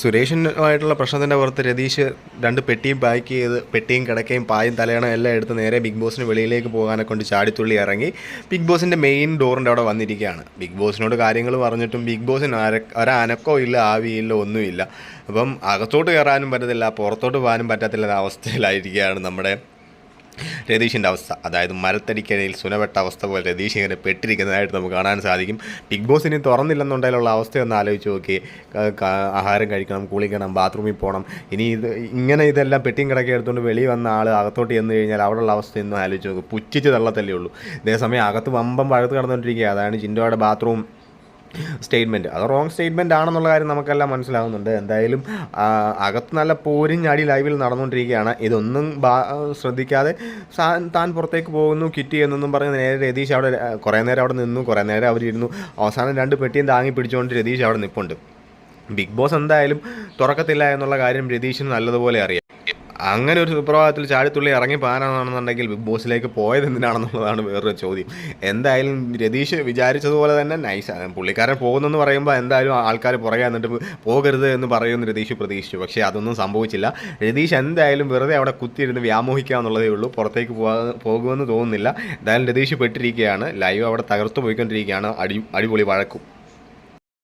സുരേഷിനുമായിട്ടുള്ള പ്രശ്നത്തിൻ്റെ പുറത്ത് രതീഷ് 2 പെട്ടിയും പാക്ക് ചെയ്ത് പെട്ടിയും കിടക്കയും പായും തലയണം എല്ലാം എടുത്ത് നേരെ ബിഗ് ബോസിന് വെളിയിലേക്ക് പോകാനെ കൊണ്ട് ചാടിത്തുള്ളി ഇറങ്ങി ബിഗ് ബോസിൻ്റെ മെയിൻ ഡോറിൻ്റെ അവിടെ വന്നിരിക്കുകയാണ്. ബിഗ് ബോസിനോട് കാര്യങ്ങൾ പറഞ്ഞിട്ടും ബിഗ് ബോസിന് ഒരനക്കോ ഇല്ല, ആവിയില്ല, ഒന്നുമില്ല. അപ്പം അകത്തോട്ട് കയറാനും പറ്റത്തില്ല, പുറത്തോട്ട് പോകാനും പറ്റത്തില്ല അവസ്ഥയിലായിരിക്കുകയാണ് നമ്മുടെ രതീഷിൻ്റെ അവസ്ഥ. അതായത് മരത്തടിക്കിടയിൽ സുനവെട്ട അവസ്ഥ പോലെ രതീഷ് ഇങ്ങനെ പെട്ടിരിക്കുന്നതായിട്ട് നമുക്ക് കാണാൻ സാധിക്കും. ബിഗ് ബോസ് ഇനി തുറന്നില്ലെന്നുണ്ടെങ്കിലുള്ള അവസ്ഥയൊന്ന് ആലോചിച്ച് നോക്കി. ആഹാരം കഴിക്കണം, കുളിക്കണം, ബാത്റൂമിൽ പോകണം. ഇനി ഇതെല്ലാം പെട്ടിയും കിടക്കി എടുത്തുകൊണ്ട് വെളി വന്ന ആൾ അകത്തോട്ട് ചെന്ന് കഴിഞ്ഞാൽ അവിടെയുള്ള അവസ്ഥയൊന്നും ആലോചിച്ച് നോക്കും. പുച്ഛിച്ച് തള്ളത്തല്ലേ ഉള്ളൂ. അതേസമയം അകത്ത് വമ്പം പഴുത്ത് കിടന്നുകൊണ്ടിരിക്കുക. അതാണ് ജിൻഡോയുടെ ബാത്റൂം സ്റ്റേറ്റ്മെൻറ്റ്. അത് റോങ് സ്റ്റേറ്റ്മെൻറ്റ് ആണെന്നുള്ള കാര്യം നമുക്കെല്ലാം മനസ്സിലാകുന്നുണ്ട്. എന്തായാലും അകത്ത് നല്ല പോരിഞ്ഞടി ലൈവിൽ നടന്നുകൊണ്ടിരിക്കുകയാണ്. ഇതൊന്നും ശ്രദ്ധിക്കാതെ താൻ പുറത്തേക്ക് പോകുന്നു, കിറ്റ് ചെയ്യുന്നതെന്നും പറഞ്ഞ് നേരെ രതീഷ് അവിടെ കുറേ നേരം അവിടെ നിന്നു, കുറേ നേരം അവരിരുന്നു. അവസാനം 2 പെട്ടിയും താങ്ങി പിടിച്ചുകൊണ്ട് രതീഷ് അവിടെ നിൽപ്പുണ്ട്. ബിഗ് ബോസ് എന്തായാലും തുറക്കത്തില്ല എന്നുള്ള കാര്യം രതീഷിന് നല്ലതുപോലെ അറിയാം. അങ്ങനെ ഒരു സുപ്രഭാതത്തിൽ ചാടിത്തുള്ളി ഇറങ്ങി പോകാനാണെന്നുണ്ടെങ്കിൽ ബിഗ് ബോസിലേക്ക് പോയത് എന്തിനാണെന്നുള്ളതാണ് വേറൊരു ചോദ്യം. എന്തായാലും രതീഷ് വിചാരിച്ചതുപോലെ തന്നെ നൈസാണ്. പുള്ളിക്കാരൻ പോകുന്നെന്ന് പറയുമ്പോൾ എന്തായാലും ആൾക്കാർ പുറകെ എന്നിട്ട് പോകരുത് എന്ന് പറയുമെന്ന് രതീഷ് പ്രതീക്ഷിച്ചു. പക്ഷേ അതൊന്നും സംഭവിച്ചില്ല. രതീഷ് എന്തായാലും വെറുതെ അവിടെ കുത്തിയിരുന്ന് വ്യാമോഹിക്കുക എന്നുള്ളതേ ഉള്ളൂ. പുറത്തേക്ക് പോകുമെന്ന് തോന്നുന്നില്ല. എന്തായാലും രതീഷ് പെട്ടിരിക്കുകയാണ്. ലൈവ് അവിടെ തകർത്തു പോയിക്കൊണ്ടിരിക്കുകയാണ്. അടിപൊളി വഴക്കും.